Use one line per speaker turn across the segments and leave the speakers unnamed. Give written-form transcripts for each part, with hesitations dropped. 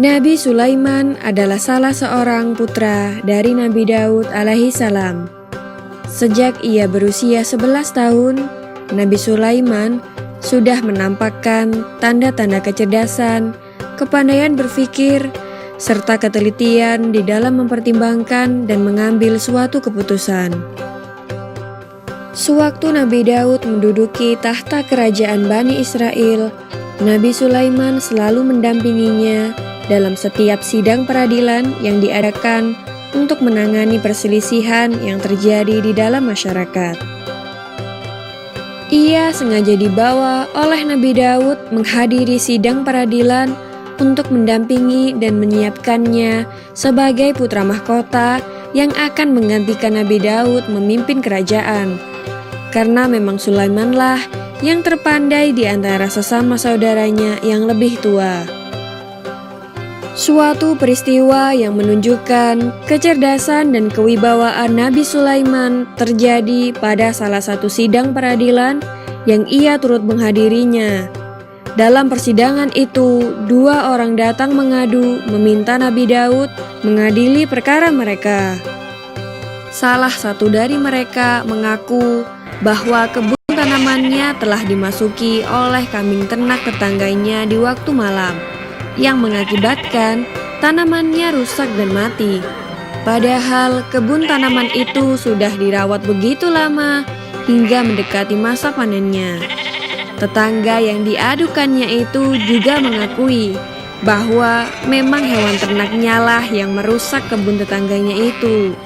Nabi Sulaiman adalah salah seorang putra dari Nabi Daud alaihi salam. Sejak ia berusia 11 tahun, Nabi Sulaiman sudah menampakkan tanda-tanda kecerdasan, kepandaian berpikir, serta ketelitian di dalam mempertimbangkan dan mengambil suatu keputusan. Sewaktu Nabi Daud menduduki tahta kerajaan Bani Israel, Nabi Sulaiman selalu mendampinginya dalam setiap sidang peradilan yang diadakan untuk menangani perselisihan yang terjadi di dalam masyarakat. Ia sengaja dibawa oleh Nabi Daud menghadiri sidang peradilan untuk mendampingi dan menyiapkannya sebagai putra mahkota yang akan menggantikan Nabi Daud memimpin kerajaan. Karena memang Sulaimanlah yang terpandai di antara sesama saudaranya yang lebih tua. Suatu peristiwa yang menunjukkan kecerdasan dan kewibawaan Nabi Sulaiman terjadi pada salah satu sidang peradilan yang ia turut menghadirinya. Dalam persidangan itu, dua orang datang mengadu meminta Nabi Daud mengadili perkara mereka. Salah satu dari mereka mengaku bahwa kebun tanamannya telah dimasuki oleh kambing ternak tetangganya di waktu malam, yang mengakibatkan tanamannya rusak dan mati. Padahal kebun tanaman itu sudah dirawat begitu lama hingga mendekati masa panennya. Tetangga yang diadukannya itu juga mengakui bahwa memang hewan ternaknya lah yang merusak kebun tetangganya itu.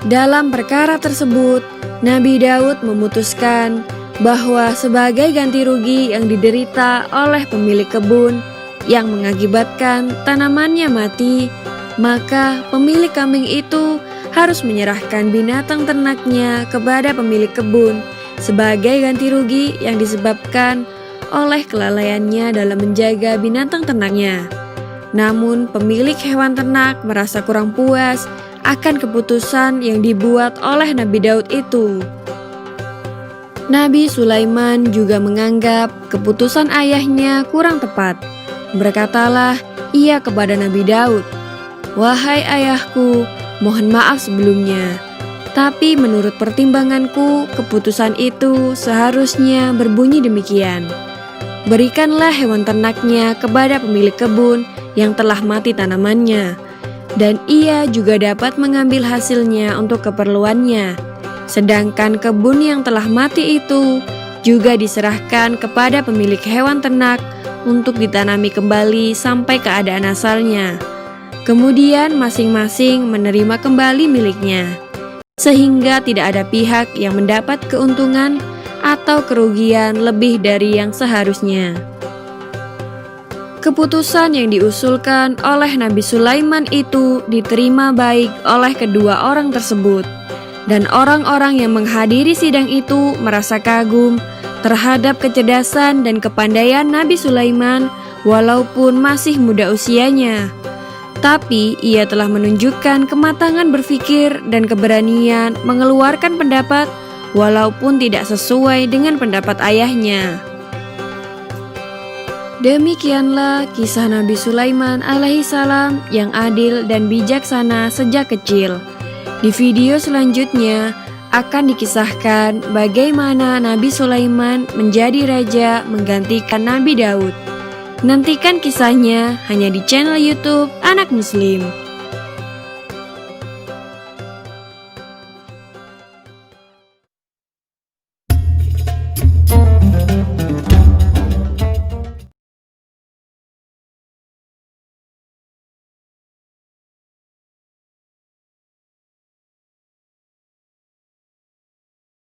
Dalam perkara tersebut, Nabi Daud memutuskan bahwa sebagai ganti rugi yang diderita oleh pemilik kebun yang mengakibatkan tanamannya mati, maka pemilik kambing itu harus menyerahkan binatang ternaknya kepada pemilik kebun sebagai ganti rugi yang disebabkan oleh kelalaiannya dalam menjaga binatang ternaknya. Namun pemilik hewan ternak merasa kurang puas akan keputusan yang dibuat oleh Nabi Daud itu. Nabi Sulaiman juga menganggap keputusan ayahnya kurang tepat. Berkatalah ia kepada Nabi Daud, "Wahai ayahku, mohon maaf sebelumnya. Tapi menurut pertimbanganku, keputusan itu seharusnya berbunyi demikian. Berikanlah hewan ternaknya kepada pemilik kebun yang telah mati tanamannya, dan ia juga dapat mengambil hasilnya untuk keperluannya. Sedangkan kebun yang telah mati itu juga diserahkan kepada pemilik hewan ternak untuk ditanami kembali sampai keadaan asalnya. Kemudian masing-masing menerima kembali miliknya, sehingga tidak ada pihak yang mendapat keuntungan atau kerugian lebih dari yang seharusnya." Keputusan yang diusulkan oleh Nabi Sulaiman itu diterima baik oleh kedua orang tersebut. Dan orang-orang yang menghadiri sidang itu merasa kagum terhadap kecerdasan dan kepandaian Nabi Sulaiman walaupun masih muda usianya. Tapi ia telah menunjukkan kematangan berpikir dan keberanian mengeluarkan pendapat walaupun tidak sesuai dengan pendapat ayahnya. Demikianlah kisah Nabi Sulaiman alaihi salam yang adil dan bijaksana sejak kecil. Di video selanjutnya akan dikisahkan bagaimana Nabi Sulaiman menjadi raja menggantikan Nabi Daud. Nantikan kisahnya hanya di channel YouTube Anak Muslim.